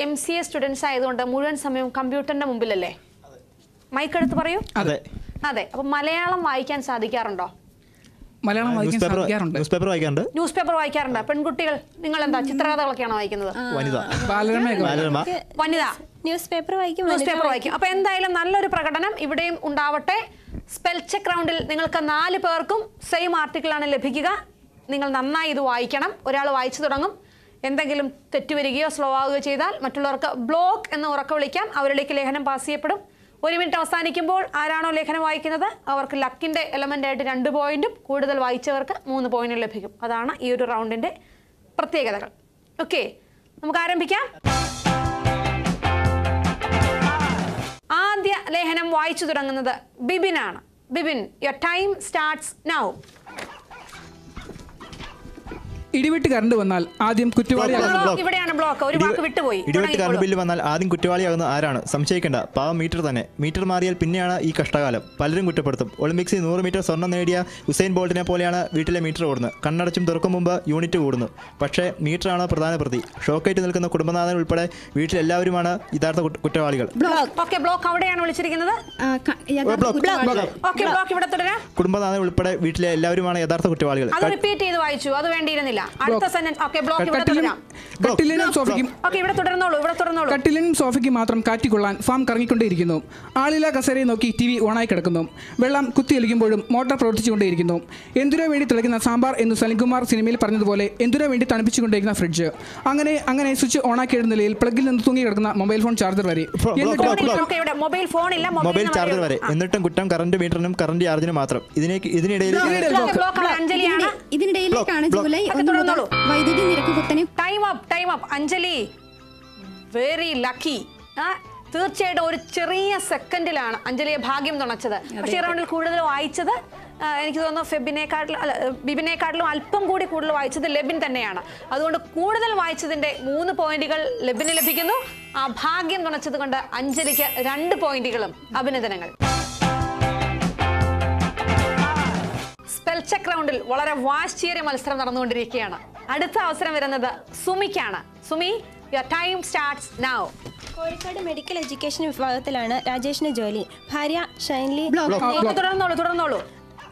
MCA students ആയതുകൊണ്ട് മുഴുവൻ സമയം കമ്പ്യൂട്ടറിന്റെ മുമ്പിലല്ലേ? മൈക്ക് എടുത്ത് പറയൂ. അതെ. അപ്പൊ മലയാളം വായിക്കാൻ സാധിക്കാറുണ്ടോ? മലയാളം വായിക്കാറുണ്ട്. ന്യൂസ് പേപ്പർ വായിക്കാറുണ്ട്. പെൺകുട്ടികൾ നിങ്ങൾ എന്താ ചിത്രകഥകളൊക്കെയാണോ വായിക്കുന്നത്? വനിത ന്യൂസ് പേപ്പർ വായിക്കും. അപ്പൊ എന്തായാലും നല്ലൊരു പ്രകടനം ഇവിടെയും ഉണ്ടാവട്ടെ. സ്പെൽ ചെക്ക് റൗണ്ടിൽ നിങ്ങൾക്ക് 4 പേർക്കും സെയിം ആർട്ടിക്കിളാണ് ലഭിക്കുക. നിങ്ങൾ നന്നായി ഇത് വായിക്കണം. ഒരാൾ വായിച്ചു തുടങ്ങും. എന്തെങ്കിലും തെറ്റുവരികയോ സ്ലോ ആവുകയോ ചെയ്താൽ മറ്റുള്ളവർക്ക് ബ്ലോക്ക് എന്ന് ഉറക്കെ വിളിക്കാം. അവരിലേക്ക് ലേഖനം പാസ് ചെയ്യപ്പെടും. 1 മിനിറ്റ് അവസാനിക്കുമ്പോൾ ആരാണോ ലേഖനം വായിക്കുന്നത് അവർക്ക് ലക്കിന്റെ എലമെന്റ് ആയിട്ട് 2 പോയിന്റും കൂടുതൽ വായിച്ചവർക്ക് 3 പോയിന്റും ലഭിക്കും. അതാണ് ഈ ഒരു റൗണ്ടിന്റെ പ്രത്യേകതകൾ. ഓക്കെ, നമുക്ക് ആരംഭിക്കാം. ആദ്യ ലേഖനം വായിച്ചു തുടങ്ങുന്നത് ബിബിനാണ്. Bibin, your time starts now. ഇടിവെട്ട് കറണ്ട് വന്നാൽ ആദ്യം ഇവിടെയാണ് ബ്ലോക്ക്. ഒരു വാക്ക് വിട്ടുപോയി. ഇടിവെട്ട് കറണ്ട് ബില്ല് വന്നാൽ ആദ്യം കുറ്റവാളിയാകുന്ന ആരാണ്? സംശയിക്കേണ്ട, പാവം മീറ്റർ തന്നെ. മീറ്റർ മാറിയാൽ പിന്നെയാണ് ഈ കഷ്ടകാലം. പലരും കുറ്റപ്പെടുത്തും. ഒളിമ്പിക്സിൽ 100 മീറ്റർ സ്വർണ്ണം നേടിയ ഉസൈൻ ബോൾട്ടിനെ പോലെയാണ് വീട്ടിലെ മീറ്റർ ഓടുന്നത്. കണ്ണടച്ചും തുറക്കും മുമ്പ് യൂണിറ്റ് കൂടുന്നു. പക്ഷേ മീറ്ററാണ് പ്രധാന പ്രതി. ഷോക്കേറ്റ് നിൽക്കുന്ന കുടുംബനാഥൻ ഉൾപ്പെടെ വീട്ടിലെല്ലാവരുമാണ് യഥാർത്ഥ കുറ്റവാളികൾ. കുടുംബനാഥൻ ഉൾപ്പെടെ വീട്ടിലെ എല്ലാവരുമാണ് യഥാർത്ഥ കുറ്റവാളികൾ. കട്ടിലിനും സോഫയ്ക്ക് മാത്രം കാറ്റിക്കൊള്ളാൻ ഫാം കറങ്ങിക്കൊണ്ടേയിരിക്കുന്നു. ആളില്ല കസേരയെ നോക്കി TV ഓണായി കിടക്കുന്നു. വെള്ളം കുത്തിയൊലിക്കുമ്പോഴും മോട്ടോർ പ്രവർത്തിച്ചുകൊണ്ടേയിരിക്കുന്നു. എന്തിനോ വേണ്ടി തിളയ്ക്കുന്ന സാമ്പാർ എന്ന് സലിംകുമാർ സിനിമയിൽ പറഞ്ഞതുപോലെ എന്തിനോ വേണ്ടി തണുപ്പിച്ചുകൊണ്ടിരിക്കുന്ന ഫ്രിഡ്ജ്. അങ്ങനെ സ്വിച്ച് ഓണാക്കിയ നിലയിൽ പ്ലഗിൽ നിന്ന് തൂങ്ങി കിടക്കുന്ന മൊബൈൽ ഫോൺ ചാർജർ വരെ. മൊബൈൽ ചാർജർ വരെ. എന്നിട്ടും കുറ്റം കറണ്ട് മീറ്ററിനും കറണ്ട് ചാർജിനും മാത്രം. ഇതിനിടയിലേക്കാണ് ജൂലൈ 1 മുതൽ വൈദ്യുതി നിരക്ക് കുത്തനെ. Time up. Anjali very lucky. തീർച്ചയായിട്ടും ഒരു ചെറിയ സെക്കൻഡിലാണ് അഞ്ജലിയെ ഭാഗ്യം തുണച്ചത്. പക്ഷേ റൗണ്ടിൽ കൂടുതൽ വായിച്ചത് എനിക്ക് തോന്നുന്നു ബിബിനെക്കാട്ടിലും അല്പം കൂടി കൂടുതൽ വായിച്ചത് ലെബിൻ തന്നെയാണ്. അതുകൊണ്ട് കൂടുതൽ വായിച്ചതിന്റെ 3 പോയിന്റുകൾ ലെബിന് ലഭിക്കുന്നു. ആ ഭാഗ്യം തുണച്ചത് കൊണ്ട് അഞ്ജലിക്ക് 2 പോയിന്റുകളും. അഭിനന്ദനങ്ങൾ. സ്പെൽ ചെക്ക് റൗണ്ടിൽ വളരെ വാശിയേറിയ മത്സരം നടന്നുകൊണ്ടിരിക്കുകയാണ്. അടുത്ത അവസരം വരുന്നത് സുമിക്കാണ്. Sumi, your time starts now. Kozhikode medical education വിഭാഗത്തിലാണ് രാജേഷിന് ജോലി. ഭാര്യ ഷൈൻലി തുടർന്നോളൂ.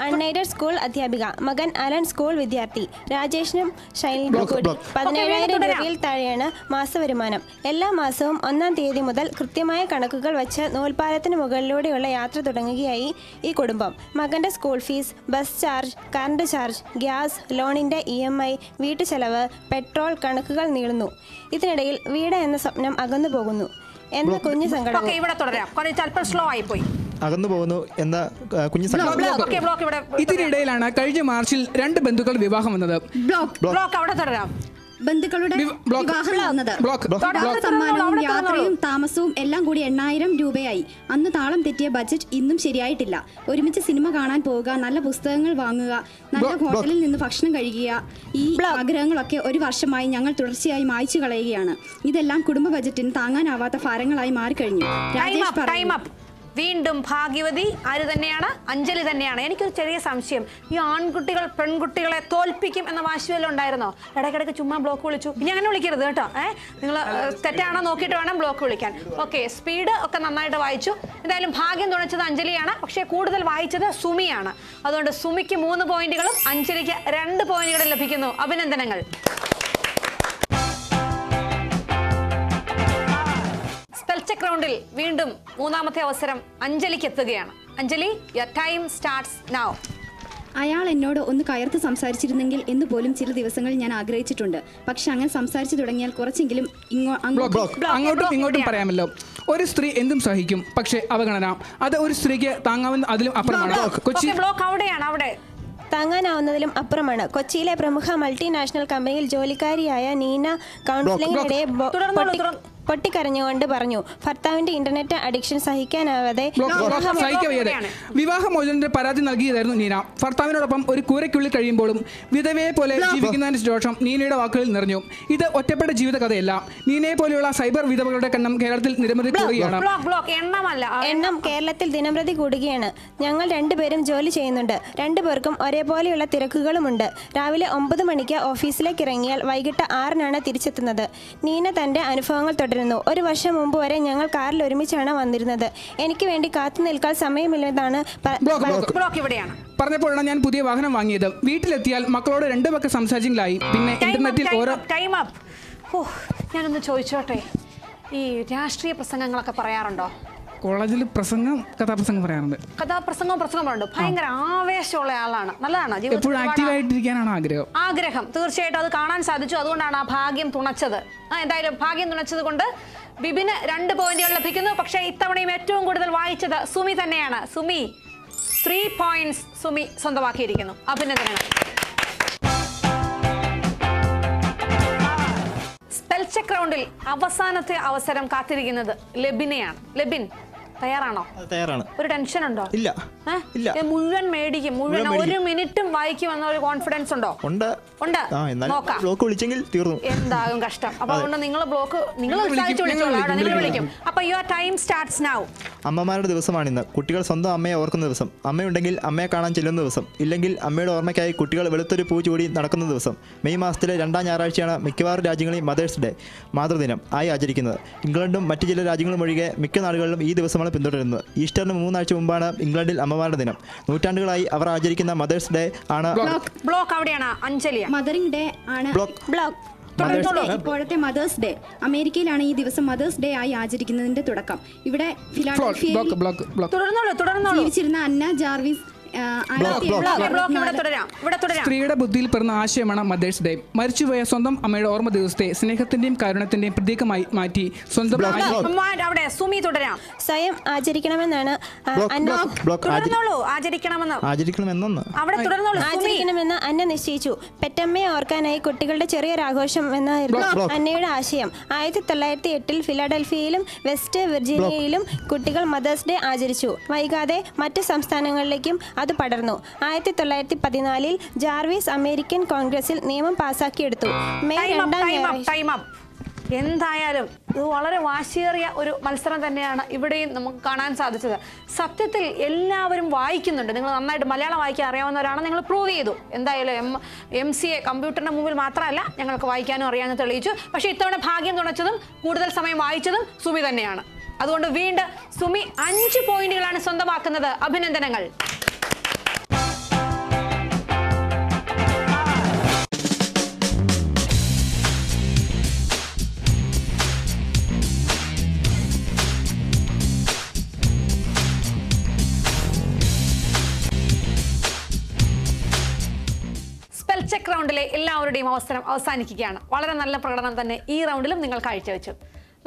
അൺഎയ്ഡഡ് സ്കൂൾ അധ്യാപിക. മകൻ അലൻ സ്കൂൾ വിദ്യാർത്ഥി. രാജേഷിനും ഷൈൻലിക്കും കൂടി 17,000 രൂപയിൽ താഴെയാണ് മാസവരുമാനം. എല്ലാ മാസവും 1-ാം തീയതി മുതൽ കൃത്യമായ കണക്കുകൾ വെച്ച് നൂൽപ്പാലത്തിന് മുകളിലൂടെയുള്ള യാത്ര തുടങ്ങുകയായി ഈ കുടുംബം. മകന്റെ school fees, bus charge, current charge, gas, ലോണിന്റെ EMI, വീട്ടുചെലവ്, പെട്രോൾ, കണക്കുകൾ നീളുന്നു. ഇതിനിടയിൽ വീട് എന്ന സ്വപ്നം അകന്നു പോകുന്നു എന്ന കുഞ്ഞു സങ്കടം. അകന്നു പോകുന്നു എന്ന കുഞ്ഞു സങ്കടം. ഇതിനിടയിലാണ് കഴിഞ്ഞ മാർച്ചിൽ 2 ബന്ധുക്കൾ വിവാഹം വന്നത്. ബന്ധുക്കളുടെ വിവാഹം നടന്നത് സമ്മാനവും യാത്രയും താമസവും എല്ലാം കൂടി 8,000 രൂപയായി. അന്ന് താളം തെറ്റിയ ബജറ്റ് ഇന്നും ശരിയായിട്ടില്ല. ഒരുമിച്ച് സിനിമ കാണാൻ പോവുക, നല്ല പുസ്തകങ്ങൾ വാങ്ങുക, നല്ല ഹോട്ടലിൽ നിന്ന് ഭക്ഷണം കഴിക്കുക, ഈ ആഗ്രഹങ്ങളൊക്കെ 1 വർഷമായി ഞങ്ങൾ തുടർച്ചയായി മായ്ച്ചു കളയുകയാണ്. ഇതെല്ലാം കുടുംബ ബജറ്റിന് താങ്ങാനാവാത്ത ഭാരങ്ങളായി മാറിക്കഴിഞ്ഞു. വീണ്ടും ഭാഗ്യവതി ആര് തന്നെയാണ്? അഞ്ജലി തന്നെയാണ്. എനിക്കൊരു ചെറിയ സംശയം, ഈ ആൺകുട്ടികൾ പെൺകുട്ടികളെ തോൽപ്പിക്കും എന്ന വാശി വല്ലതും ഉണ്ടായിരുന്നോ? ഇടയ്ക്കിടയ്ക്ക് ചുമ്മാ ബ്ലോക്ക് വിളിച്ചു. ഇനി അങ്ങനെ വിളിക്കരുത് കേട്ടോ. നിങ്ങൾ തെറ്റാണോ നോക്കിയിട്ട് വേണം ബ്ലോക്ക് വിളിക്കാൻ. ഓക്കെ, സ്പീഡ് ഒക്കെ നന്നായിട്ട് വായിച്ചു. എന്തായാലും ഭാഗ്യം തുണച്ചത് അഞ്ജലിയാണ്. പക്ഷേ കൂടുതൽ വായിച്ചത് സുമിയാണ്. അതുകൊണ്ട് സുമിക്ക് 3 പോയിന്റുകളും അഞ്ജലിക്ക് 2 പോയിന്റുകളും ലഭിക്കുന്നു. അഭിനന്ദനങ്ങൾ. സ്പെൽ ചെക്ക് റൗണ്ടിൽ വീണ്ടും 3ാമത്തെ അവസരം അഞ്ജലിക്ക് എത്തുകയാണ്. Anjali, your time starts now. അയാൾ എന്നോട് ഒന്ന് കയർത്ത് സംസാരിച്ചിരുന്നെങ്കിൽ എന്ന് പോലും ചില ദിവസങ്ങളിൽ ഞാൻ ആഗ്രഹിച്ചിട്ടുണ്ട്. പക്ഷെ അങ്ങനെ സംസാരിച്ചു തുടങ്ങിയാൽ കുറച്ചെങ്കിലും അങ്ങോട്ടും ഇങ്ങോട്ടും പറയാമല്ലോ. ഒരു സ്ത്രീ എന്തും സഹിക്കും, പക്ഷെ അവഗണന അത് ഒരു സ്ത്രീക്ക് താങ്ങാവുന്ന അതിലും അപ്പുറമാണ്. താങ്ങാനാവുന്നതിലും അപ്പുറമാണ്. കൊച്ചിയിലെ പ്രമുഖ മൾട്ടിനാഷണൽ കമ്പനിയിൽ ജോലിക്കാരിയായ നീന കൗൺസിലിംഗിനിടെ പൊട്ടിക്കരഞ്ഞുകൊണ്ട് പറഞ്ഞു ഭർത്താവിന്റെ ഇന്റർനെറ്റ് അഡിക്ഷൻ സഹിക്കാനാവാതെ വിവാഹമോചനത്തിന്റെ പരാതി നൽകിയതായിരുന്നു നീന. ഭർത്താവിനോടൊപ്പം ഒരു കൂരയ്ക്കുള്ളിൽ കഴിയുമ്പോഴും വിധവയെ പോലെ ജീവിക്കുന്നതിന്റെ ദോഷം നീനയുടെ വാക്കുകളിൽ നിറഞ്ഞു. ഇത് ഒറ്റപ്പെട്ട ജീവിത കഥയല്ല. നീനയെ പോലെയുള്ള സൈബർ വിധവകളുടെ എണ്ണം കേരളത്തിൽ നിരവധി കൂടുകയാണ്. എണ്ണം കേരളത്തിൽ ദിനംപ്രതി കൂടുകയാണ്. ഞങ്ങൾ 2 പേരും ജോലി ചെയ്യുന്നുണ്ട്. 2 പേർക്കും ഒരേപോലെയുള്ള തിരക്കുകളുമുണ്ട്. രാവിലെ 9 മണിക്ക് ഓഫീസിലേക്ക് ഇറങ്ങിയാൽ വൈകിട്ട് 6-നാണ് തിരിച്ചെത്തുന്നത്. നീന തന്റെ അനുഭവങ്ങൾ തുടരുന്നു. ഒരു വർഷം മുമ്പ് വരെ ഞങ്ങൾ കാറിൽ ഒരുമിച്ചാണ് വന്നിരുന്നത്. എനിക്ക് വേണ്ടി കാത്തു നിൽക്കാൻ സമയമില്ലെന്നാണ് ഇവിടെയാണ് പറഞ്ഞപ്പോഴാണ് ഞാൻ പുതിയ വാഹനം വാങ്ങിയത്. വീട്ടിലെത്തിയാൽ മക്കളോട് 2 വാക്ക് സംസാരിച്ചില്ലായി. പിന്നെ ഇന്റർനെറ്റിൽ ഓരോ ഞാനൊന്ന് ചോദിച്ചോട്ടെ, ഈ രാഷ്ട്രീയ പ്രസംഗങ്ങളൊക്കെ പറയാറുണ്ടോ? കോളേജിൽ കഥാപ്രസംഗം പറയാറുണ്ട്. പ്രസംഗമുണ്ട്. ഭയങ്കര ആവേശമുള്ള ആളാണ്. നല്ലതാണ്. എപ്പോഴും ആക്റ്റീവായിട്ടിരിക്കാനാണ് ആഗ്രഹം. തീർച്ചയായിട്ടും അത് കാണാൻ സാധിച്ചു. അതുകൊണ്ടാണ് ആ ഭാഗ്യം തുണച്ചത്. എന്തായാലും ഭാഗ്യം തുണച്ചത് കൊണ്ട് ബിബിന് 2 പോയിന്റുകൾ ലഭിക്കുന്നു. പക്ഷേ ഇത്തവണയും ഏറ്റവും കൂടുതൽ വായിച്ചത് സുമി തന്നെയാണ്. സുമി 3 പോയിന്റ്സ് സുമി സ്വന്തമാക്കിയിരിക്കുന്നു. അഭിനന്ദനങ്ങൾ. സ്പെൽ ചെക്ക് റൗണ്ടിൽ അവസാനത്തെ അവസരം കാത്തിരിക്കുന്നത് ലെബിനെയാണ്. ലെബിൻ, തയ്യാറാണോ? തയ്യാറാണ്. ഒരു ടെൻഷൻ ഉണ്ടോ? ഇല്ല. മുഴുവൻ മേടിക്കും. മുഴുവൻ 1 മിനിറ്റും വായിക്കുമെന്ന ഒരു കോൺഫിഡൻസ് ഉണ്ടോ? ഉണ്ട്. നോക്കാം. ബ്ലോക്ക് വിളിച്ചെങ്കിൽ തീർന്നു. എന്താകും കഷ്ടം. അപ്പൊ അതുകൊണ്ട് നിങ്ങൾ വിളിക്കും. അപ്പൊ യുവർ ടൈം സ്റ്റാർട്ട്സ് നൗ. അമ്മമാരുടെ ദിവസമാണിന്ന്. കുട്ടികൾ സ്വന്തം അമ്മയെ ഓർക്കുന്ന ദിവസം. അമ്മയുണ്ടെങ്കിൽ അമ്മയെ കാണാൻ ചെല്ലുന്ന ദിവസം. ഇല്ലെങ്കിൽ അമ്മയുടെ ഓർമ്മയ്ക്കായി കുട്ടികൾ വെളുത്തൊരു പൂ ചൂടി നടക്കുന്ന ദിവസം. മെയ് മാസത്തിലെ 2ാം ഞായറാഴ്ചയാണ് മിക്കവാറും രാജ്യങ്ങളിൽ മദേഴ്സ് ഡേ, മാതൃദിനം ആയി ആചരിക്കുന്നത്. ഇംഗ്ലണ്ടും മറ്റു ചില രാജ്യങ്ങളും ഒഴികെ മിക്ക നാടുകളിലും ഈ ദിവസമാണ് പിന്തുടരുന്നത്. ഈസ്റ്ററിന് 3 ആഴ്ച മുമ്പാണ് ഇംഗ്ലണ്ടിൽ അമ്മമാരുടെ ദിനം. നൂറ്റാണ്ടുകളായി അവർ ആചരിക്കുന്ന മദേഴ്സ് ഡേ ആണ്. മദറിംഗ് ഡേ ആണ്. ഇപ്പോഴത്തെ മദേഴ്സ് ഡേ. അമേരിക്കയിലാണ് ഈ ദിവസം മദേഴ്സ് ഡേ ആയി ആചരിക്കുന്നതിന്റെ തുടക്കം. ഇവിടെ ഫിലാഡൽഫിയയിൽ ജീവിച്ചിരുന്ന അന്ന ജാർവിസ് സ്ത്രീയുടെ ബുദ്ധിയിൽ പിറന്ന ആശയമാണ് മദേഴ്സ് ഡേ. മരിച്ചുപോയ സ്വന്തം അമ്മയുടെ ഓർമ്മ ദിവസത്തെ സ്നേഹത്തിന്റെയും കാരുണ്യത്തിന്റെയും പ്രതീകമായി മാറ്റി സ്വന്തം സ്വയം ആചരിക്കണമെന്നാണ് ആചരിക്കണമെന്ന് അന്ന നിശ്ചയിച്ചു. പെറ്റമ്മയെ ഓർക്കാനായി കുട്ടികളുടെ ചെറിയൊരാഘോഷം എന്നായിരുന്നു അന്നയുടെ ആശയം. 1908 ഫിലാഡൽഫിയയിലും വെസ്റ്റ് വിർജീനിയയിലും കുട്ടികൾ മദേഴ്സ് ഡേ ആചരിച്ചു. വൈകാതെ മറ്റ് സംസ്ഥാനങ്ങളിലേക്കും അത് പടർന്നു. 1914 ജാർവിസ് അമേരിക്കൻ കോൺഗ്രസിൽ നിയമം പാസാക്കിയെടുത്തു. മെയ് 2 എന്തായാലും ഇത് വളരെ വാശിയേറിയ ഒരു മത്സരം തന്നെയാണ് ഇവിടെയും നമുക്ക് കാണാൻ സാധിച്ചത്. സത്യത്തിൽ എല്ലാവരും വായിക്കുന്നുണ്ട്. നിങ്ങൾ നന്നായിട്ട് മലയാളം വായിക്കാൻ അറിയാവുന്നവരാണ്. നിങ്ങൾ പ്രൂവ് ചെയ്തു. എന്തായാലും MCA കമ്പ്യൂട്ടറിന്റെ മുമ്പിൽ മാത്രമല്ല, ഞങ്ങൾക്ക് വായിക്കാനും അറിയാമെന്ന് തെളിയിച്ചു. പക്ഷേ ഇത്തവണ ഭാഗ്യം തുണച്ചതും കൂടുതൽ സമയം വായിച്ചതും സുമി തന്നെയാണ്. അതുകൊണ്ട് വീണ്ടും സുമി 5 പോയിന്റുകളാണ് സ്വന്തമാക്കുന്നത്. അഭിനന്ദനങ്ങൾ. ചെക്ക് റൗണ്ടിലെ എല്ലാവരുടെയും അവസരം അവസാനിക്കുകയാണ്. വളരെ നല്ല പ്രകടനം തന്നെ ഈ റൗണ്ടിലും നിങ്ങൾ കാഴ്ചവെച്ചു.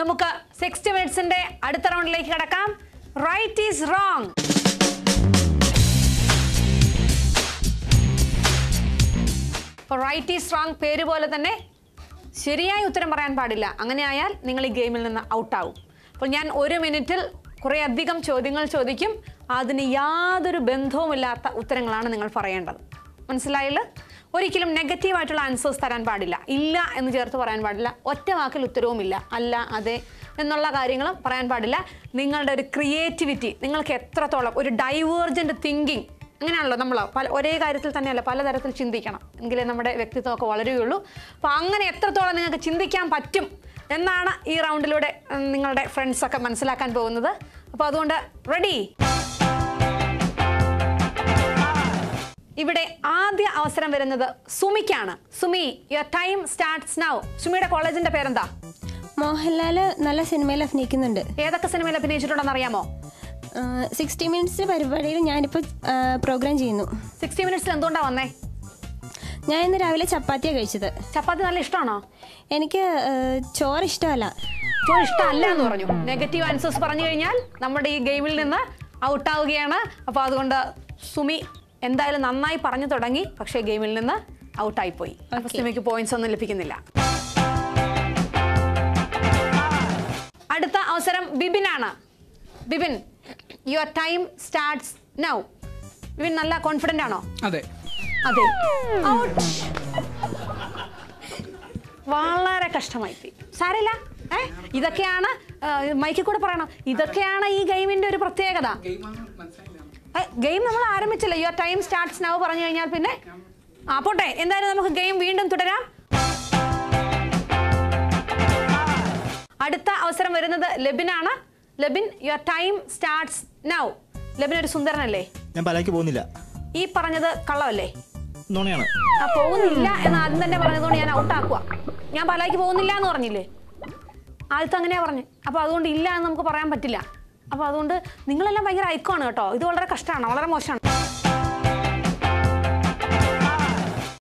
നമുക്ക് 60 മിനിറ്റ്സിന്റെ അടുത്ത റൗണ്ടിലേക്ക് കടക്കാം. Right is wrong. Right is wrong പേര് പോലെ തന്നെ ശരിയായ ഉത്തരം പറയാൻ പാടില്ല. അങ്ങനെയായാൽ നിങ്ങൾ ഈ ഗെയിമിൽ നിന്ന് ഔട്ടാവും. അപ്പോൾ ഞാൻ 1 മിനിറ്റിൽ കുറേ അധികം ചോദ്യങ്ങൾ ചോദിക്കും. അതിന് യാതൊരു ബന്ധവുമില്ലാത്ത ഉത്തരങ്ങളാണ് നിങ്ങൾ പറയേണ്ടത്. മനസ്സിലായില്ല? ഒരിക്കലും നെഗറ്റീവായിട്ടുള്ള ആൻസേഴ്സ് തരാൻ പാടില്ല. ഇല്ല എന്ന് ചേർത്ത് പറയാൻ പാടില്ല. ഒറ്റ വാക്കിൽ ഉത്തരവുമില്ല. അല്ല, അതെ എന്നുള്ള കാര്യങ്ങളും പറയാൻ പാടില്ല. നിങ്ങളുടെ ഒരു ക്രിയേറ്റിവിറ്റി, നിങ്ങൾക്ക് എത്രത്തോളം ഒരു ഡൈവേർജൻ്റ് തിങ്കിങ്, അങ്ങനെയാണല്ലോ നമ്മൾ ഒരേ കാര്യത്തിൽ തന്നെയല്ല പലതരത്തിൽ ചിന്തിക്കണം, എങ്കിലേ നമ്മുടെ വ്യക്തിത്വമൊക്കെ വളരുകയുള്ളൂ. അപ്പോൾ അങ്ങനെ എത്രത്തോളം നിങ്ങൾക്ക് ചിന്തിക്കാൻ പറ്റും എന്നാണ് ഈ റൗണ്ടിലൂടെ നിങ്ങളുടെ ഫ്രണ്ട്സൊക്കെ മനസ്സിലാക്കാൻ പോകുന്നത്. അപ്പോൾ അതുകൊണ്ട് റെഡി? ഇവിടെ ആദ്യ അവസരം വരുന്നത് സുമിക്കാണ്. Sumi, your time starts now. സുമിയുടെ കോളേജിന്റെ പേരെന്താ? മോഹൻലാൽ നല്ല സിനിമയിൽ അഭിനയിക്കുന്നുണ്ട്. ഏതൊക്കെ സിനിമയിൽ അഭിനയിച്ചിട്ടുണ്ടെന്ന് അറിയാമോ? 60 മിനിറ്റ്സ് പരിപാടിയിൽ ഞാനിപ്പോൾ പ്രോഗ്രാം ചെയ്യുന്നു. 60 മിനിറ്റ്സിൽ എന്തുകൊണ്ടാ വന്നേ? ഞാൻ ഇന്ന് രാവിലെ ചപ്പാത്തിയാണ് കഴിച്ചത്. ചപ്പാത്തി നല്ല ഇഷ്ടമാണോ? എനിക്ക് ചോറ് ഇഷ്ടമല്ല. ചോറ് ഇഷ്ടമല്ല എന്ന് പറഞ്ഞു. നെഗറ്റീവ് ആൻസേഴ്സ് പറഞ്ഞു കഴിഞ്ഞാൽ നമ്മുടെ ഈ ഗെയിമിൽ നിന്ന് ഔട്ടാവുകയാണ്. അപ്പോൾ അതുകൊണ്ട് സുമി എന്തായാലും നന്നായി പറഞ്ഞു തുടങ്ങി, പക്ഷേ ഗെയിമിൽ നിന്ന് ഔട്ടായിപ്പോയി. അപ്പോൾ സുമിക്ക് പോയിന്റ്സ് ഒന്നും ലഭിക്കുന്നില്ല. അടുത്ത അവസരം ബിബിനാണ്. Bibin, your time starts now. Bibin നല്ല കോൺഫിഡന്റ് ആണോ? അതെ. അതെ. വളരെ കഷ്ടമായി. സാരമില്ല. ഇതൊക്കെയാണ് മൈക്കിൽ കൂടെ പറയണം. ഇതൊക്കെയാണ് ഈ ഗെയിമിന്റെ ഒരു പ്രത്യേകത. ഗെയിം നമ്മൾ ആരംഭിച്ചില്ല. യുവർ ടൈം സ്റ്റാർട്ട്സ് നൗ പറഞ്ഞു കഴിഞ്ഞാൽ പിന്നെ പോട്ടെ. എന്തായാലും നമുക്ക് ഗെയിം വീണ്ടും തുടരാം. അടുത്ത അവസരം വരുന്നത് ലെബിനാണ്. Lebin, your time starts now. Lebin ഒരു സുന്ദരനല്ലേ? ഞാൻ പാലായ്ക്ക് പോകുന്നില്ല. ഈ പറഞ്ഞത് കള്ളമല്ലേ? നുണയാണ്. പോകുന്നില്ല എന്ന് ആദ്യം തന്നെ പറഞ്ഞതുകൊണ്ട് ഞാൻ ഔട്ടാക്കുക. ഞാൻ പാലായ്ക്ക് പോകുന്നില്ല എന്ന് പറഞ്ഞില്ലേ? ആദ്യത്തെ അങ്ങനെയാ പറഞ്ഞു. അപ്പോൾ അതുകൊണ്ട് ഇല്ല എന്ന് നമുക്ക് പറയാൻ പറ്റില്ല. അപ്പോൾ അതുകൊണ്ട് നിങ്ങളെല്ലാം ഭയങ്കര ഐക്കമാണ് കേട്ടോ. ഇത് വളരെ കഷ്ടമാണ്, വളരെ മോശമാണ്.